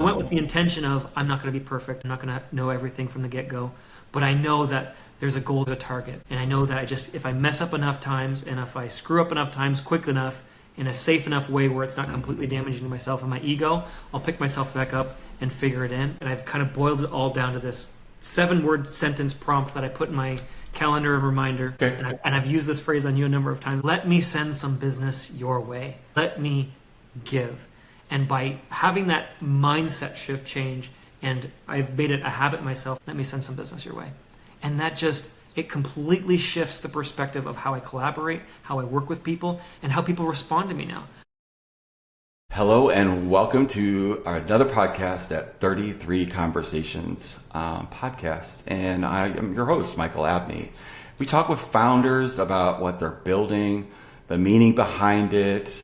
I went with the intention of I'm not going to be perfect. I'm not going to know everything from the get-go, but I know that there's a goal to target. And I know that if I mess up enough times and if I screw up enough times quick enough in a safe enough way where it's not completely damaging to myself and my ego, I'll pick myself back up and figure it in. And I've kind of boiled it all down to this 7-word sentence prompt that I put in my calendar and reminder. Okay. And I've used this phrase on you a number of times. Let me send some business your way. Let me give. And by having that mindset shift change, and I've made it a habit myself, let me send some business your way. And that it completely shifts the perspective of how I collaborate, how I work with people, and how people respond to me now. Hello and welcome to another podcast at 33 Conversations podcast. And I am your host, Michael Abney. We talk with founders about what they're building, the meaning behind it,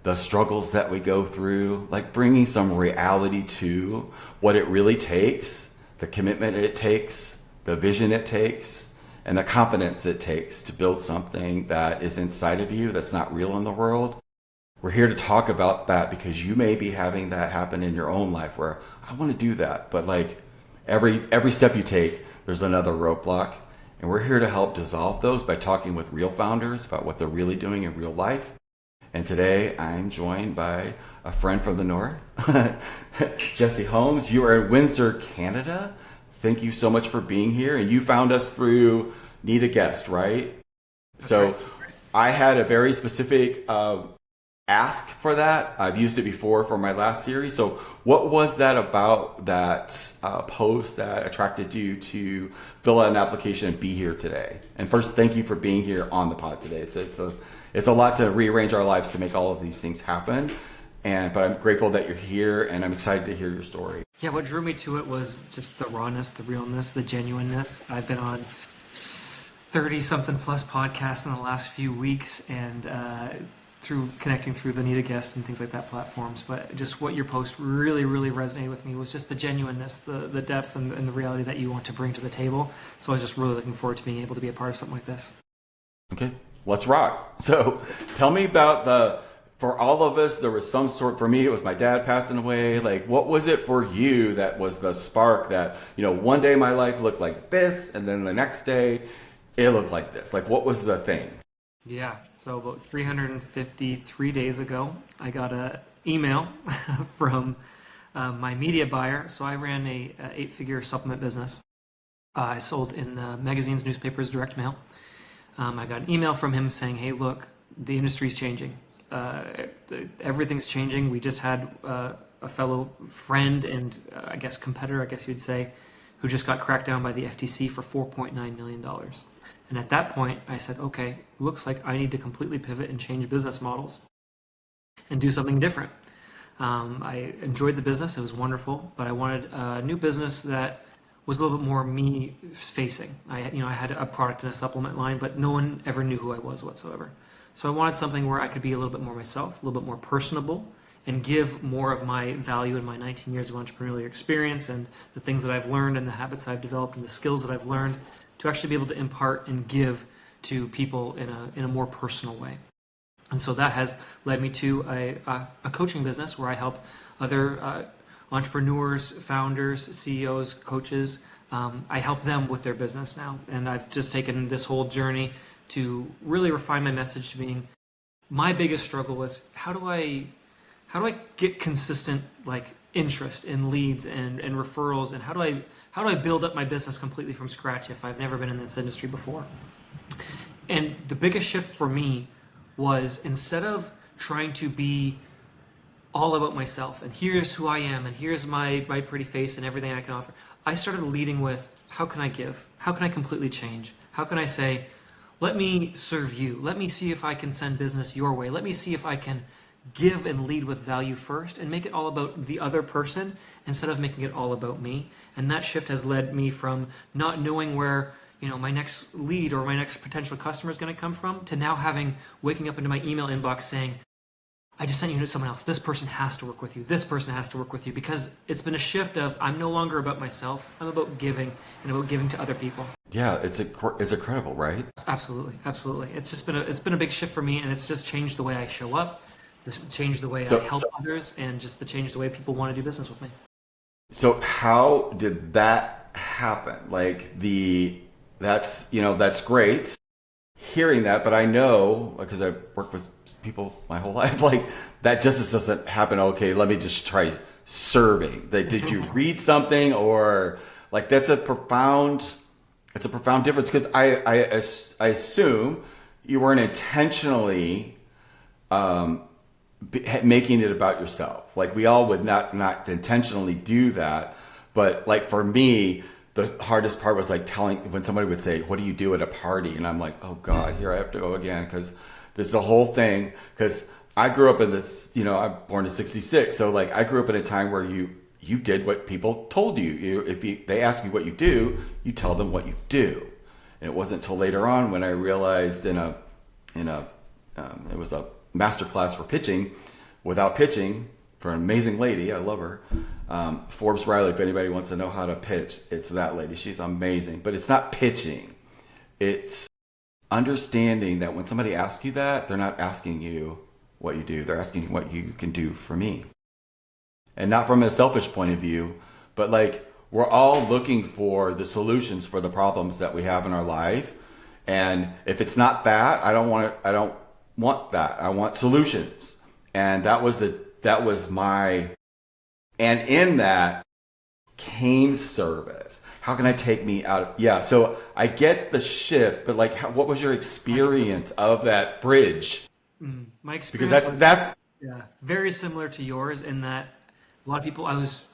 the struggles that we go through, like bringing some reality to what it really takes, the commitment it takes, the vision it takes, and the confidence it takes to build something that is inside of you that's not real in the world. We're here to talk about that because you may be having that happen in your own life where I want to do that, but like every step you take, there's another roadblock. And we're here to help dissolve those by talking with real founders about what they're really doing in real life. And today I'm joined by a friend from the north, Jesse Holmes. You are in Windsor, Canada. Thank you so much for being here. And you found us through Need a Guest, right? That's so right. I had a very specific ask for that. I've used it before for my last series. So what was that about that post that attracted you to fill out an application and be here today? And first, thank you for being here on the pod today. It's a lot to rearrange our lives to make all of these things happen. But I'm grateful that you're here and I'm excited to hear your story. Yeah, what drew me to it was just the rawness, the realness, the genuineness. I've been on 30-something plus podcasts in the last few weeks and through connecting through the Need a Guest and things like that platforms. But just what your post really, really resonated with me was just the genuineness, the depth and the reality that you want to bring to the table. So I was just really looking forward to being able to be a part of something like this. Okay, let's rock. So tell me about for all of us, there was some sort, for me, it was my dad passing away. Like, what was it for you that was the spark that, one day my life looked like this, and then the next day it looked like this? Like, what was the thing? Yeah, so about 353 days ago, I got an email from my media buyer. So I ran a 8-figure supplement business. I sold in magazines, newspapers, direct mail. I got an email from him saying, hey, look, the industry's changing. Everything's changing. We just had a fellow friend and I guess competitor, I guess you'd say, who just got cracked down by the FTC for $4.9 million. And at that point, I said, okay, looks like I need to completely pivot and change business models and do something different. I enjoyed the business. It was wonderful, but I wanted a new business that was a little bit more me facing. I had a product and a supplement line, but no one ever knew who I was whatsoever. So I wanted something where I could be a little bit more myself, a little bit more personable, and give more of my value in my 19 years of entrepreneurial experience and the things that I've learned and the habits I've developed and the skills that I've learned to actually be able to impart and give to people in a more personal way. And so that has led me to a coaching business where I help other entrepreneurs, founders, CEOs, coaches. I help them with their business now. And I've just taken this whole journey to really refine my message to being, my biggest struggle was how do I get consistent interest in leads and referrals, and how do I build up my business completely from scratch if I've never been in this industry before? And the biggest shift for me was, instead of trying to be all about myself and here's who I am and here's my pretty face and everything I can offer, I started leading with, how can I give? How can I completely change? How can I say, let me serve you. Let me see if I can send business your way. Let me see if I can give and lead with value first and make it all about the other person instead of making it all about me. And that shift has led me from not knowing where my next lead or my next potential customer is going to come from, to now waking up into my email inbox saying, I just sent you to someone else. This person has to work with you. This person has to work with you, because it's been a shift of, I'm no longer about myself. I'm about giving and about giving to other people. Yeah, it's incredible, right? Absolutely, absolutely. It's been a big shift for me, and it's just changed the way I show up. It's changed the way I help others, and just to change the way people want to do business with me. So how did that happen? Like that's great hearing that, but I know because I've worked with people my whole life, like that just doesn't happen. Okay, let me just try serving. Like, did you read something or like it's a profound difference because I assume you weren't intentionally making it about yourself. Like we all would not intentionally do that, but like for me, the hardest part was like telling when somebody would say, "What do you do at a party?" And I'm like, "Oh God, here I have to go again," because there's the whole thing. Because I grew up in this, I'm born in '66, so like I grew up in a time where you did what people told you. They ask you what you do, you tell them what you do. And it wasn't until later on when I realized it was a master class for pitching, without pitching, for an amazing lady. I love her. Forbes Riley, if anybody wants to know how to pitch, it's that lady. She's amazing. But it's not pitching. It's understanding that when somebody asks you that, they're not asking you what you do. They're asking what you can do for me. And not from a selfish point of view, but like we're all looking for the solutions for the problems that we have in our life. And if it's not that, I don't want that. I want solutions. And that was my, and in that came service. How can I take me out of, yeah. So I get the shift, but like, what was your experience of that bridge? My Because experience that's, yeah, very similar to yours in that a lot of people, I was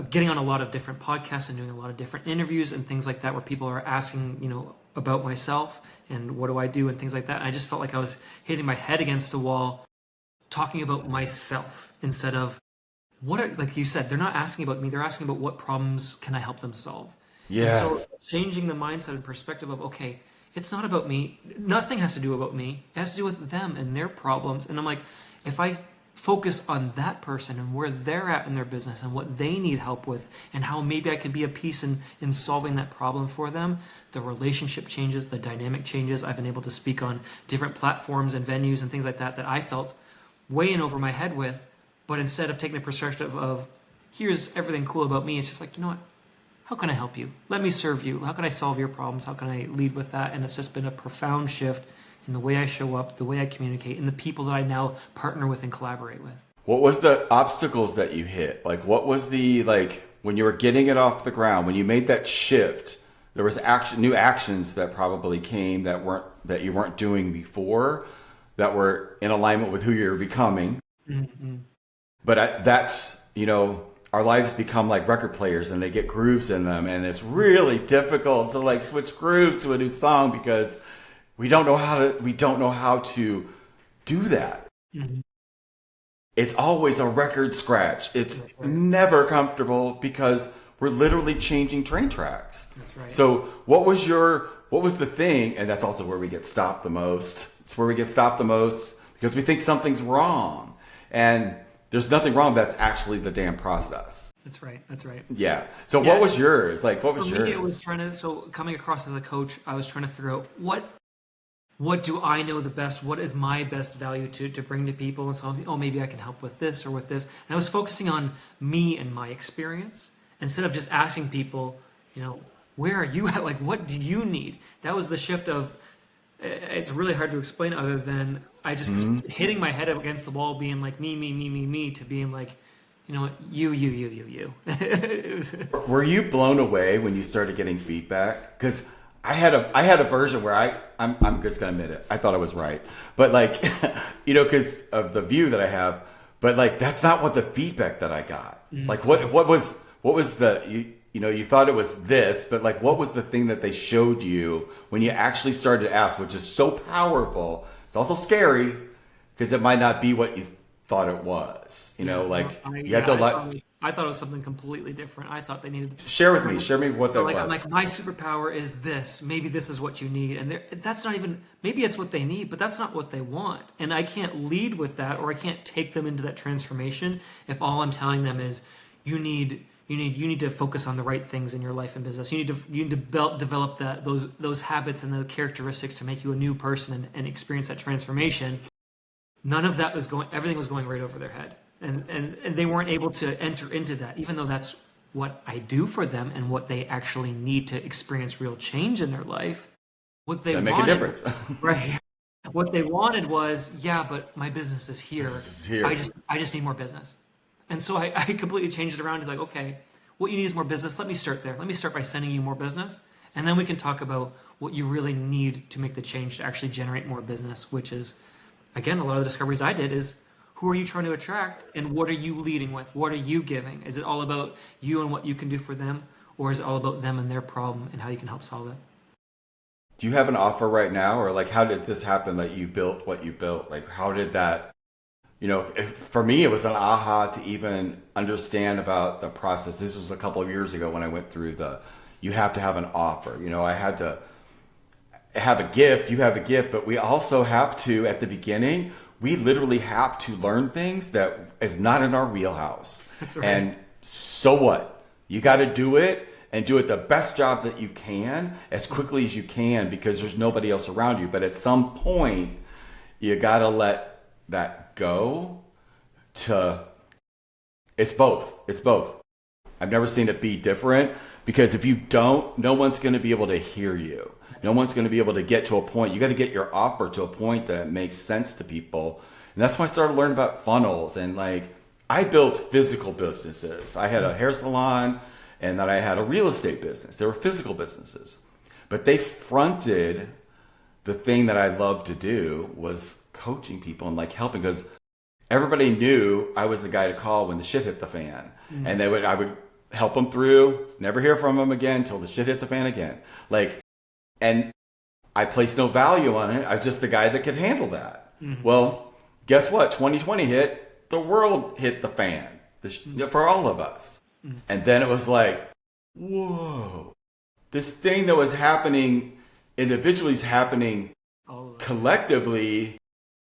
getting on a lot of different podcasts and doing a lot of different interviews and things like that where people are asking, about myself and what do I do and things like that. And I just felt like I was hitting my head against a wall talking about myself instead of like you said, they're not asking about me. They're asking about what problems can I help them solve. And so yes. changing the mindset and perspective of, okay, it's not about me. Nothing has to do about me. It has to do with them and their problems. And I'm like, if I focus on that person and where they're at in their business and what they need help with and how maybe I can be a piece in solving that problem for them, the relationship changes, the dynamic changes. I've been able to speak on different platforms and venues and things like that I felt way in over my head with. But instead of taking the perspective of, here's everything cool about me, it's just like, you know what? How can I help you? Let me serve you. How can I solve your problems? How can I lead with that? And it's just been a profound shift in the way I show up, the way I communicate, and the people that I now partner with and collaborate with. What was the obstacles that you hit? Like, what was when you were getting it off the ground, when you made that shift, there was new actions that probably came that you weren't doing before, that were in alignment with who you're becoming. Mm-hmm. But our lives become like record players and they get grooves in them. And it's really difficult to like switch grooves to a new song because we don't know how to do that. Mm-hmm. It's always a record scratch. It's That's right. never comfortable because we're literally changing train tracks. That's right. So what was the thing? And that's also where we get stopped the most. It's where we get stopped the most because we think something's wrong. And there's nothing wrong. That's actually the damn process. That's right. That's right. Yeah. So Yeah. what was yours? Like, what was For yours? me, it was coming across as a coach, I was trying to figure out what do I know the best? What is my best value to bring to people? And so, maybe I can help with this or with this. And I was focusing on me and my experience instead of just asking people, where are you at? Like, what do you need? That was the shift of, it's really hard to explain other than I just hitting my head up against the wall, being like me, to being like, you know what, you. It was, Were you blown away when you started getting feedback? Because I had a version where I'm just gonna admit it. I thought I was right, but like, because of the view that I have. But like, that's not what the feedback that I got. Like, what was the you thought it was this, but like, what was the thing that they showed you when you actually started to ask, which is so powerful. It's also scary because it might not be what you thought it was. You had to I thought it was something completely different. I thought they needed share with me. Share me what that was. I'm like, my superpower is this. Maybe this is what you need, and that's not even. Maybe it's what they need, but that's not what they want. And I can't lead with that, or I can't take them into that transformation if all I'm telling them is, you need to focus on the right things in your life and business. You need to develop those habits and the characteristics to make you a new person and experience that transformation. None of that was going. Everything was going right over their head. and they weren't able to enter into that, even though that's what I do for them and what they actually need to experience real change in their life. What they That make a wanted, difference. right? What they wanted was, yeah, but my business is here. This is here. I just need more business. And so I completely changed it around to like, okay, what you need is more business. Let me start there. Let me start by sending you more business. And then we can talk about what you really need to make the change to actually generate more business, which is, again, a lot of the discoveries I did is who are you trying to attract and what are you leading with? What are you giving? Is it all about you and what you can do for them? Or is it all about them and their problem and how you can help solve it? Do you have an offer right now, or like how did this happen that you built what you built? Like how did that, for me it was an aha to even understand about the process. This was a couple of years ago when I went through you have to have an offer. I had to have a gift, you have a gift, but we also have to, at the beginning, we literally have to learn things that is not in our wheelhouse. That's right. And so what? You got to do it and do it the best job that you can as quickly as you can because there's nobody else around you. But at some point, you got to let that go it's both. It's both. I've never seen it be different because if you don't, no one's going to be able to hear you. No one's going to be able to get to a point. You got to get your offer to a point that makes sense to people. And that's when I started learning about funnels. And like, I built physical businesses. I had a hair salon and then I had a real estate business. They were physical businesses, but they fronted the thing that I loved to do was coaching people and like helping because everybody knew I was the guy to call when the shit hit the fan. Mm-hmm. And I would help them through, never hear from them again until the shit hit the fan again. And I placed no value on it. I was just the guy that could handle that. Mm-hmm. Well, guess what? 2020 hit. The world hit the fan for all of us. Mm-hmm. And then it was like, whoa. This thing that was happening individually is happening collectively.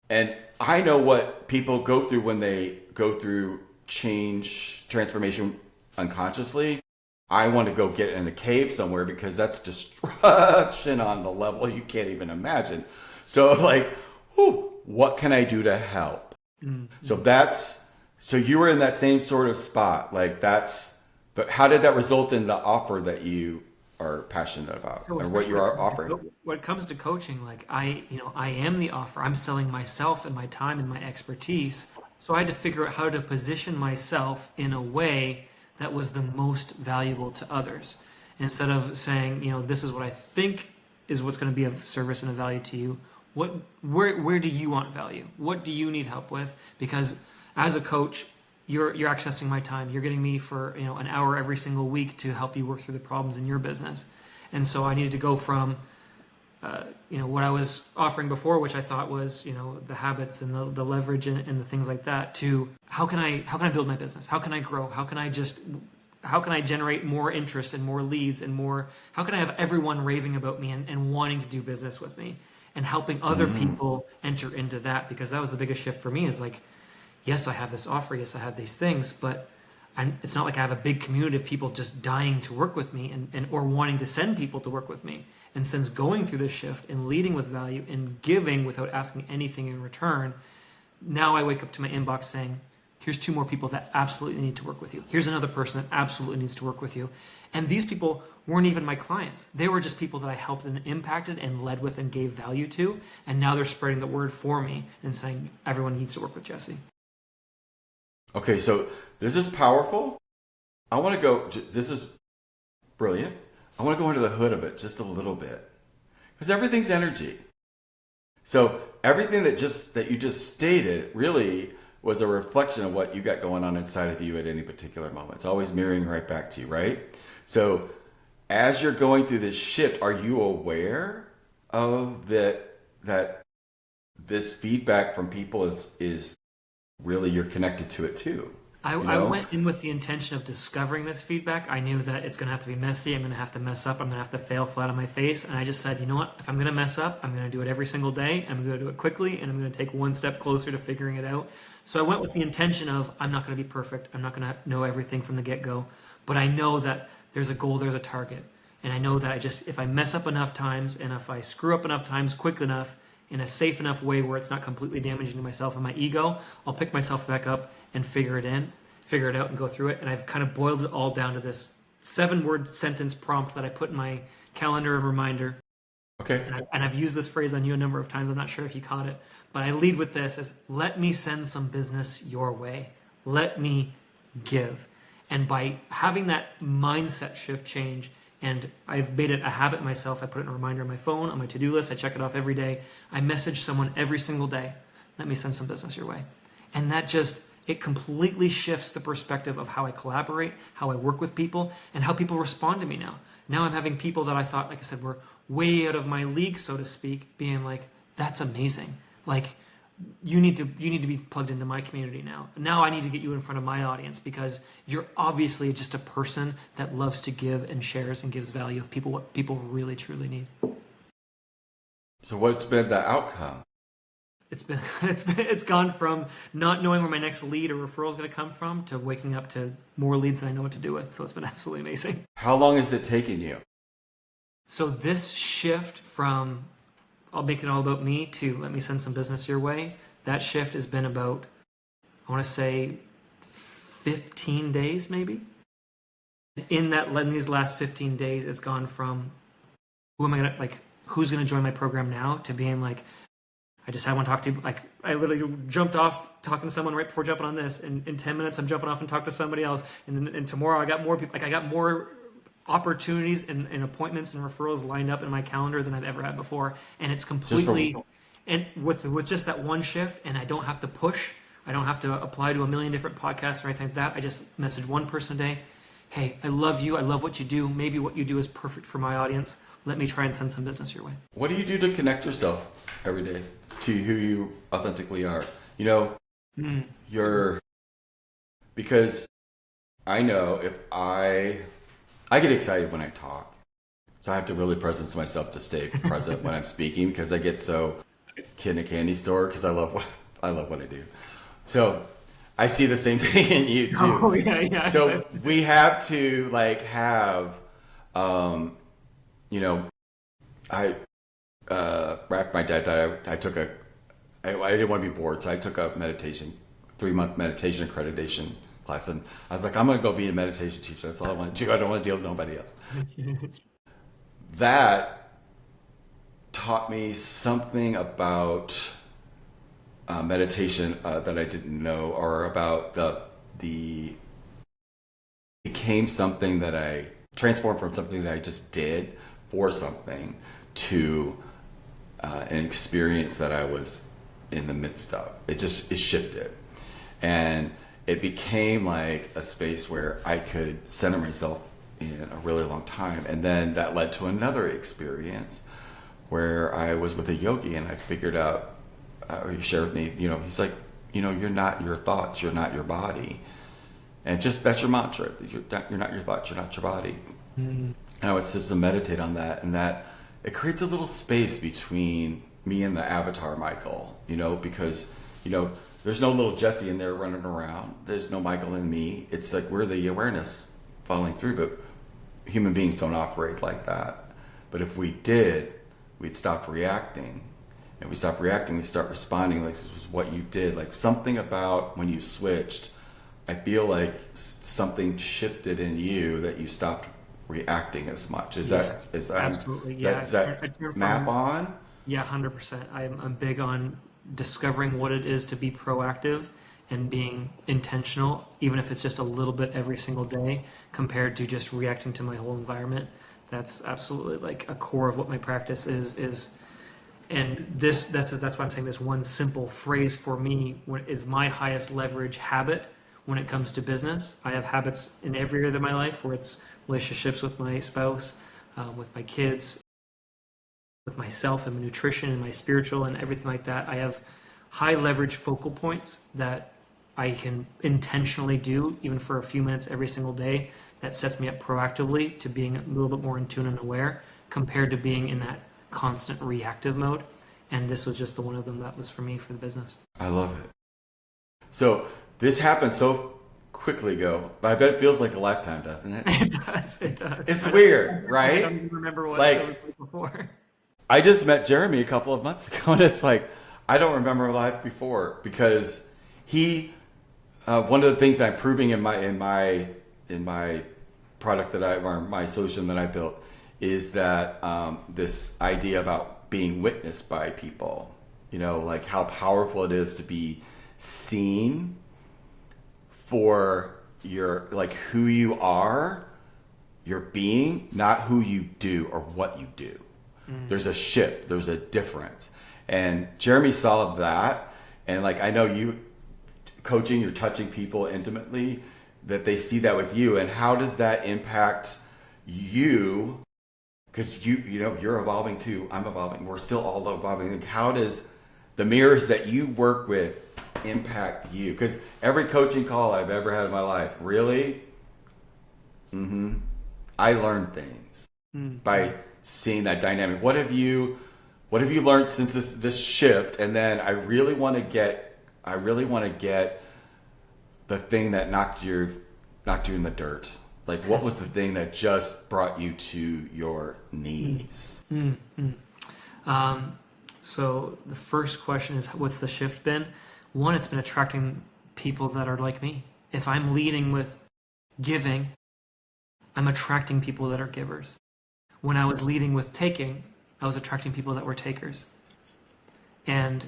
And I know what people go through when they go through transformation unconsciously. I want to go get in a cave somewhere because that's destruction on the level you can't even imagine. So like, what can I do to help? Mm-hmm. So you were in that same sort of spot. But how did that result in the offer that you are passionate about or what you are offering? When it comes to coaching, like I am the offer. I'm selling myself and my time and my expertise. So I had to figure out how to position myself in a way that was the most valuable to others. Instead of saying, this is what I think is what's going to be of service and of value to you. Where do you want value? What do you need help with? Because as a coach, you're accessing my time. You're getting me for an hour every single week to help you work through the problems in your business. And so I needed to go from what I was offering before, which I thought was the habits and the leverage and the things like that, to how can I build my business? How can I grow? How can I generate more interest and more leads and more? How can I have everyone raving about me and wanting to do business with me and helping other people enter into that? Because that was the biggest shift for me. Is like, yes, I have this offer. Yes, I have these things, but it's not like I have a big community of people just dying to work with me and or wanting to send people to work with me. And since going through this shift and leading with value and giving without asking anything in return, now I wake up to my inbox saying, here's 2 more people that absolutely need to work with you. Here's another person that absolutely needs to work with you. And these people weren't even my clients. They were just people that I helped and impacted and led with and gave value to. And now they're spreading the word for me and saying, everyone needs to work with Jesse. Okay, so this is powerful. This is brilliant. I want to go into the hood of it just a little bit. Because everything's energy. So everything that you just stated really was a reflection of what you got going on inside of you at any particular moment. It's always mirroring right back to you, right? So as you're going through this shift, are you aware of that this feedback from people is really, you're connected to it too? I went in with the intention of discovering this feedback. I knew that it's going to have to be messy. I'm going to have to mess up. I'm going to have to fail flat on my face. And I just said, you know what? If I'm going to mess up, I'm going to do it every single day. I'm going to do it quickly, and I'm going to take one step closer to figuring it out. So I went with the intention of, I'm not going to be perfect. I'm not going to know everything from the get-go. But I know that there's a goal, there's a target. And I know that if I mess up enough times and if I screw up enough times quick enough, in a safe enough way where it's not completely damaging to myself and my ego, I'll pick myself back up and figure it out and go through it. And I've kind of boiled it all down to this 7-word sentence prompt that I put in my calendar and reminder. Okay. And I've used this phrase on you a number of times. I'm not sure if you caught it, but I lead with this as, let me send some business your way. Let me give. And by having that mindset shift change, and I've made it a habit myself, I put it in a reminder on my phone, on my to-do list, I check it off every day. I message someone every single day, let me send some business your way. And that just, it completely shifts the perspective of how I collaborate, how I work with people, and how people respond to me now. Now I'm having people that I thought, like I said, were way out of my league, so to speak, being like, that's amazing. Like, you need to be plugged into my community now. Now I need to get you in front of my audience because you're obviously just a person that loves to give and shares and gives value of people, what people really truly need. So what's been the outcome? It's gone from not knowing where my next lead or referral is going to come from to waking up to more leads than I know what to do with. So it's been absolutely amazing. How long has it taken you? So this shift from I'll make it all about me to let me send some business your way, that shift has been about, I want to say 15 days maybe. In these last 15 days, it's gone from who's going to join my program now to being like, I want to talk to you. Like, I literally jumped off talking to someone right before jumping on this. And in 10 minutes, I'm jumping off and talking to somebody else. And tomorrow I got more people, I got more opportunities and appointments and referrals lined up in my calendar than I've ever had before. And it's completely, and with just that one shift, and I don't have to push. I don't have to apply to a million different podcasts or anything like that. I just message one person a day. Hey, I love you. I love what you do. Maybe what you do is perfect for my audience. Let me try and send some business your way. What do you do to connect yourself every day to who you authentically are? You know, because I know if I get excited when I talk. So I have to really presence myself to stay present when I'm speaking because I get so kid in a candy store because I love what I do. So I see the same thing in you too. Oh, yeah. So we have to have, I after my dad died, I didn't want to be bored, so I took a 3-month meditation accreditation class, and I was like, I'm going to go be a meditation teacher. That's all I want to do. I don't want to deal with nobody else. That taught me something about meditation that I didn't know, or about the became something that I transformed from something that I just did for something to an experience that I was in the midst of. It shifted, and it became like a space where I could center myself in a really long time. And then that led to another experience where I was with a yogi, and I figured out, or he shared with me, he's like, you're not your thoughts, you're not your body. And just, that's your mantra. You're not your thoughts, you're not your body. Mm-hmm. And I would just meditate on that, and that it creates a little space between me and the avatar Michael, because, there's no little Jesse in there running around. There's no Michael in me. It's like we're the awareness following through, but human beings don't operate like that. But if we did, we'd stop reacting. And we stop reacting, we start responding like this was what you did. Like something about when you switched, I feel like something shifted in you that you stopped reacting as much. Is that absolutely? Yeah. Does that map on? Yeah, 100%. I'm big on discovering what it is to be proactive and being intentional, even if it's just a little bit every single day, compared to just reacting to my whole environment. That's absolutely like a core of what my practice is. And that's why I'm saying this one simple phrase for me is my highest leverage habit when it comes to business. I have habits in every area of my life, where it's relationships with my spouse, with my kids, with myself and my nutrition and my spiritual and everything like that. I have high leverage focal points that I can intentionally do even for a few minutes every single day. That sets me up proactively to being a little bit more in tune and aware, compared to being in that constant reactive mode. And this was just the one of them that was for me for the business. I love it. So this happened so quickly ago, but I bet it feels like a lifetime, doesn't it? It does. It's weird, right? I don't even remember what it was like before. I just met Jeremy a couple of months ago, and it's like I don't remember life before because he. One of the things I'm proving in my product that or my solution that I built is that this idea about being witnessed by people. Like how powerful it is to be seen for your like who you are, your being, not who you do or what you do. There's a shift, there's a difference. And Jeremy saw that, and like I know you coaching, you're touching people intimately, that they see that with you. And how does that impact you? Because you're evolving too. I'm evolving. We're still all evolving. Like, how does the mirrors that you work with impact you? Because every coaching call I've ever had in my life, really, I learned things by seeing that dynamic. What have you learned since this shift? And then I really want to get the thing that knocked you in the dirt. Like, what was the thing that just brought you to your knees? So the first question is, what's the shift been? One, it's been attracting people that are like me. If I'm leading with giving, I'm attracting people that are givers. When I was leading with taking, I was attracting people that were takers. And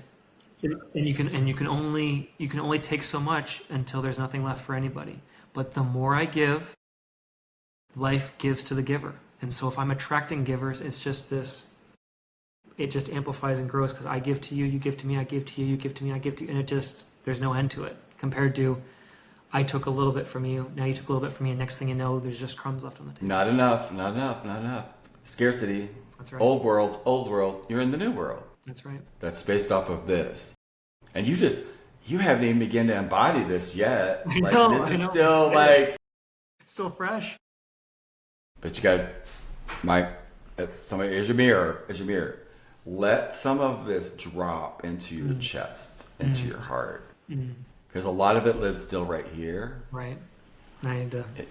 you can only take so much until there's nothing left for anybody. But the more I give, life gives to the giver. And so if I'm attracting givers, it's just this. It just amplifies and grows because I give to you, you give to me, I give to you, you give to me, I give to you, and there's no end to it. Compared to, I took a little bit from you, now you took a little bit from me, and next thing you know, there's just crumbs left on the table. Not enough. Scarcity. That's right. Old world. You're in the new world. That's right. That's based off of this. And you haven't even begun to embody this yet. I know. Still like... It's still fresh. But you got, here's your mirror. Let some of this drop into your chest, into your heart. Because a lot of it lives still right here. Right. I need to let it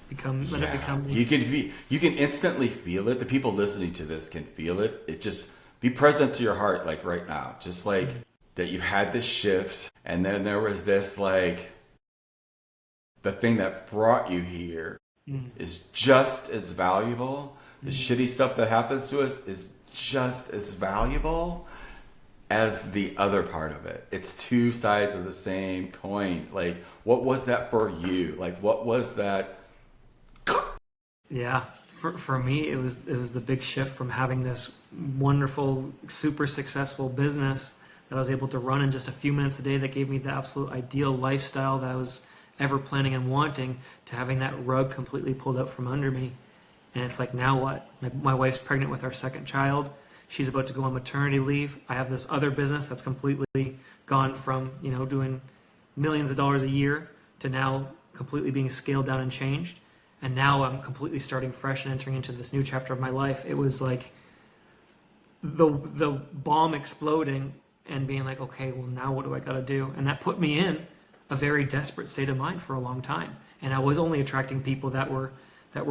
become me. You can instantly feel it. The people listening to this can feel it. It just, be present to your heart like right now. Just like that you've had this shift, and then there was this like, the thing that brought you here is just as valuable. The shitty stuff that happens to us is just as valuable as the other part of it. It's two sides of the same coin. Like, what was that for you? Like, what was that? Yeah, for me, it was the big shift from having this wonderful, super successful business that I was able to run in just a few minutes a day that gave me the absolute ideal lifestyle that I was ever planning and wanting, to having that rug completely pulled out from under me. And it's like, now what? My wife's pregnant with our second child. She's about to go on maternity leave. I have this other business that's completely gone from, doing millions of dollars a year to now completely being scaled down and changed. And now I'm completely starting fresh and entering into this new chapter of my life. It was like the bomb exploding and being like, okay, well, now what do I got to do? And that put me in a very desperate state of mind for a long time. And I was only attracting people that were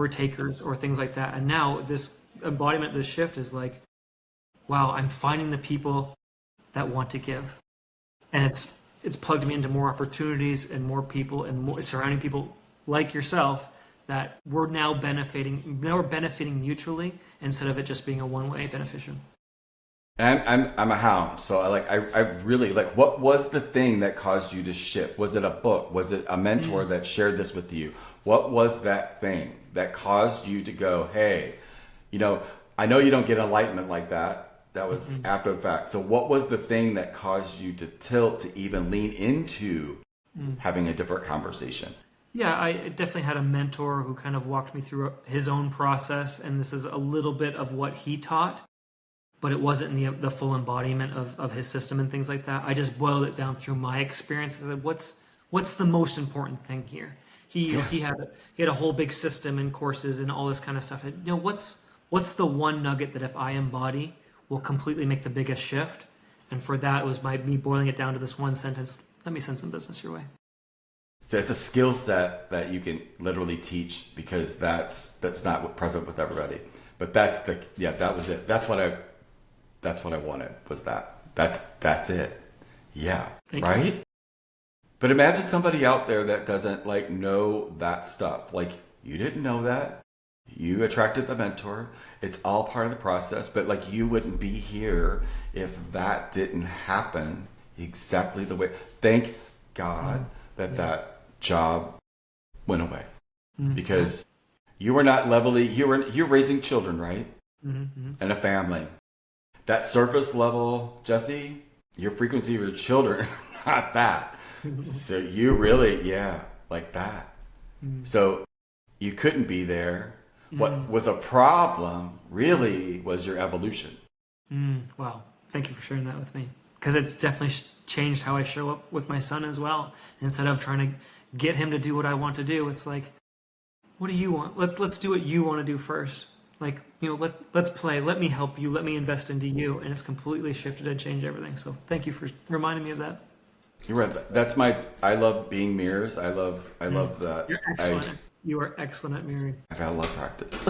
takers or things like that. And now this embodiment, this shift is like, wow, I'm finding the people that want to give. And it's plugged me into more opportunities and more people and more surrounding people like yourself that we're now benefiting mutually instead of it just being a one-way beneficial. And I'm a hound, so I really like. What was the thing that caused you to shift? Was it a book? Was it a mentor that shared this with you? What was that thing that caused you to go, hey, I know you don't get enlightenment like that. That was after the fact. So what was the thing that caused you to tilt to even lean into having a different conversation? Yeah, I definitely had a mentor who kind of walked me through his own process, and this is a little bit of what he taught, but it wasn't the full embodiment of his system and things like that. I just boiled it down through my experience. I said, what's the most important thing here? He had a whole big system and courses and all this kind of stuff. What's the one nugget that if I embody will completely make the biggest shift? And for that, it was me boiling it down to this one sentence: let me send some business your way. So it's a skill set that you can literally teach, because that's not present with everybody. But that was it. That's what That's what I wanted, was that. That's it. Yeah. Thank you. Right? But imagine somebody out there that doesn't like know that stuff. Like you didn't know that. You attracted the mentor. It's all part of the process, but like you wouldn't be here if that didn't happen exactly the way. Thank God that that job went away because you were not levelly. You're raising children, right? Mm-hmm. And a family. That surface level, Jesse, your frequency of your children, not that. So you really, yeah, like that. So you couldn't be there. What was a problem really was your evolution. Wow. Thank you for sharing that with me. Because it's definitely changed how I show up with my son as well. Instead of trying to get him to do what I want to do, it's like, what do you want? Let's do what you want to do first. Like, let's play. Let me help you. Let me invest into you. And it's completely shifted and changed everything. So thank you for reminding me of that. You're right. I love being mirrors. I love that. You're excellent. You are excellent at mirroring. I've had a lot of practice.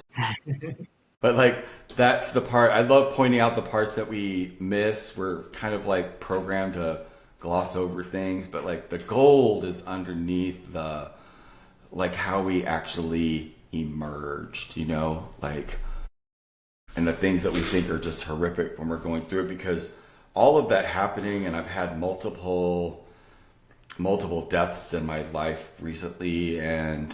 But like, that's the part, I love pointing out the parts that we miss. We're kind of like programmed to gloss over things, but like the gold is underneath the, like how we actually emerged, like, and the things that we think are just horrific when we're going through it, because all of that happening, and I've had multiple deaths in my life recently, and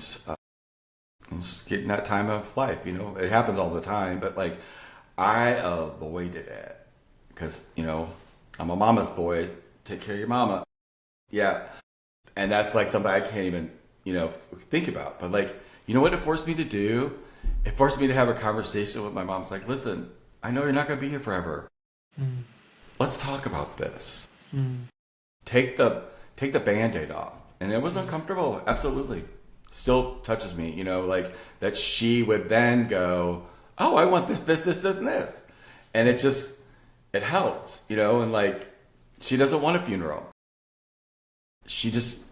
just getting that time of life, it happens all the time, but like I avoided it because, I'm a mama's boy, take care of your mama. Yeah. And that's like something I can't even, think about, but like, you know what it forced me to do? It forced me to have a conversation with my mom. It's like, listen, I know you're not going to be here forever. Let's talk about this. Take the Band-Aid off. And it was uncomfortable. Absolutely. Still touches me, like that she would then go, oh, I want this, and this. And it helped, and like, she doesn't want a funeral. She doesn't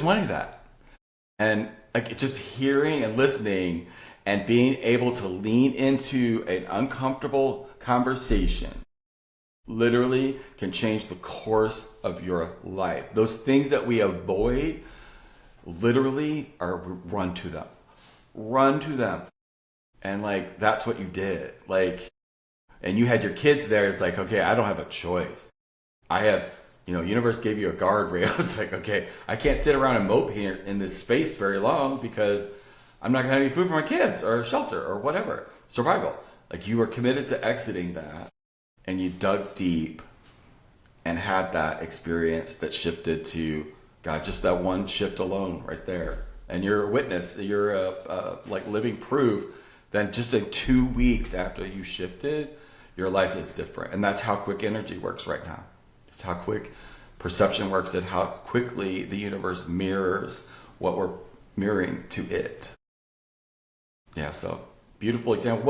want any of that. And like, just hearing and listening and being able to lean into an uncomfortable conversation literally can change the course of your life. Those things that we avoid literally are run to them. And like, that's what you did. Like, and you had your kids there. It's like, okay, I don't have a choice. I have, universe gave you a guardrail. It's like, okay, I can't sit around and mope here in this space very long because I'm not gonna have any food for my kids or shelter or whatever. Survival. Like, you were committed to exiting that, and you dug deep and had that experience that shifted to God, just that one shift alone right there. And you're a witness, you're like living proof that just in 2 weeks after you shifted, your life is different. And that's how quick energy works right now. It's how quick perception works, and how quickly the universe mirrors what we're mirroring to it. Yeah, so beautiful example.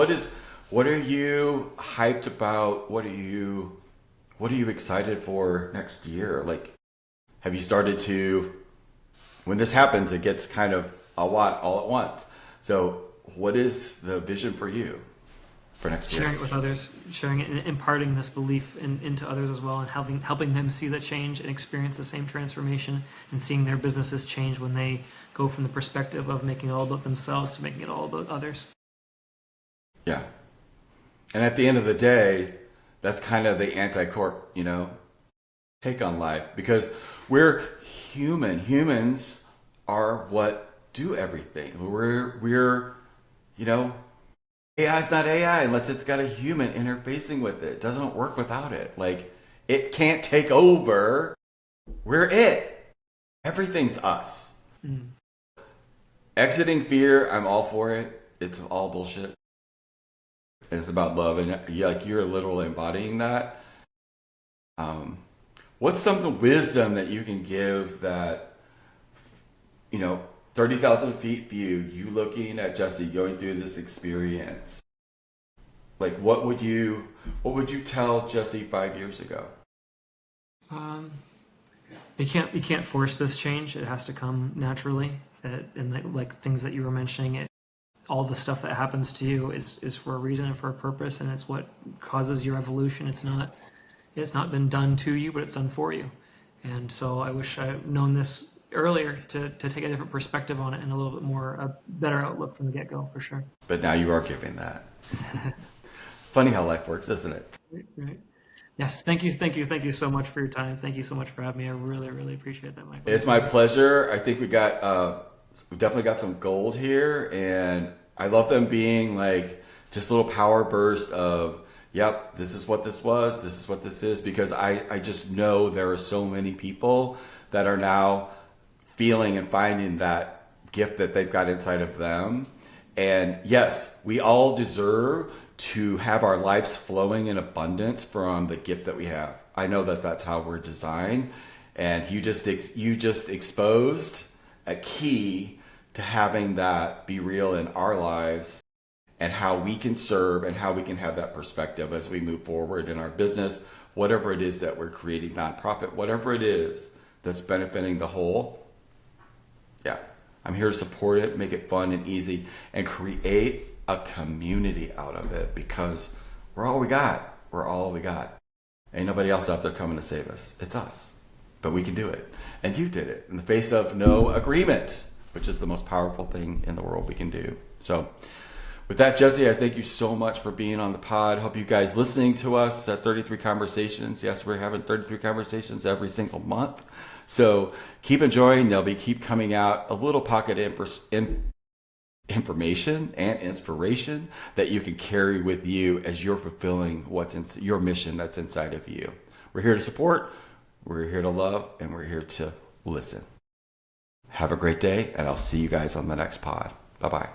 What are you hyped about? What are you excited for next year? Like, have you started to, when this happens, it gets kind of a lot all at once. So what is the vision for you for next year? Sharing it with others, sharing it and imparting this belief into others as well, and helping them see the change and experience the same transformation, and seeing their businesses change when they go from the perspective of making it all about themselves to making it all about others. Yeah. And at the end of the day, that's kind of the anti-corp, take on life, because we're human. Humans are what do everything. We're AI is not AI unless it's got a human interfacing with it. It doesn't work without it. Like, it can't take over. We're it. Everything's us. Exiting fear, I'm all for it. It's all bullshit. It's about love, and you're literally embodying that. What's some wisdom that you can give that, 30,000 feet view, you looking at Jesse going through this experience? Like, what would you tell Jesse 5 years ago? You can't force this change. It has to come naturally. And like things that you were mentioning, all the stuff that happens to you is for a reason and for a purpose, and it's what causes your evolution. It's not been done to you, but it's done for you. And so I wish I'd known this earlier to take a different perspective on it and a little bit more, a better outlook from the get-go, for sure. But now you are giving that. Funny how life works, isn't it? Right. Yes, thank you so much for your time. Thank you so much for having me. I really, really appreciate that, Michael. It's my pleasure. I think we definitely got some gold here, and I love them being like just a little power burst of, yep, this is what this was, this is what this is, because I just know there are so many people that are now feeling and finding that gift that they've got inside of them. And yes, we all deserve to have our lives flowing in abundance from the gift that we have. I know that that's how we're designed, and you just exposed a key to having that be real in our lives, and how we can serve and how we can have that perspective as we move forward in our business, whatever it is that we're creating, nonprofit, whatever it is that's benefiting the whole. Yeah, I'm here to support it, make it fun and easy, and create a community out of it, because we're all we got. We're all we got. Ain't nobody else out there coming to save us. It's us. But we can do it. And you did it in the face of no agreement, which is the most powerful thing in the world we can do. So with that, Jesse, I thank you so much for being on the pod. Hope you guys listening to us at 33 Conversations. Yes, we're having 33 conversations every single month. So keep enjoying. They'll keep coming out a little pocket information and inspiration that you can carry with you as you're fulfilling what's in your mission that's inside of you. We're here to support, we're here to love, and we're here to listen. Have a great day, and I'll see you guys on the next pod. Bye-bye.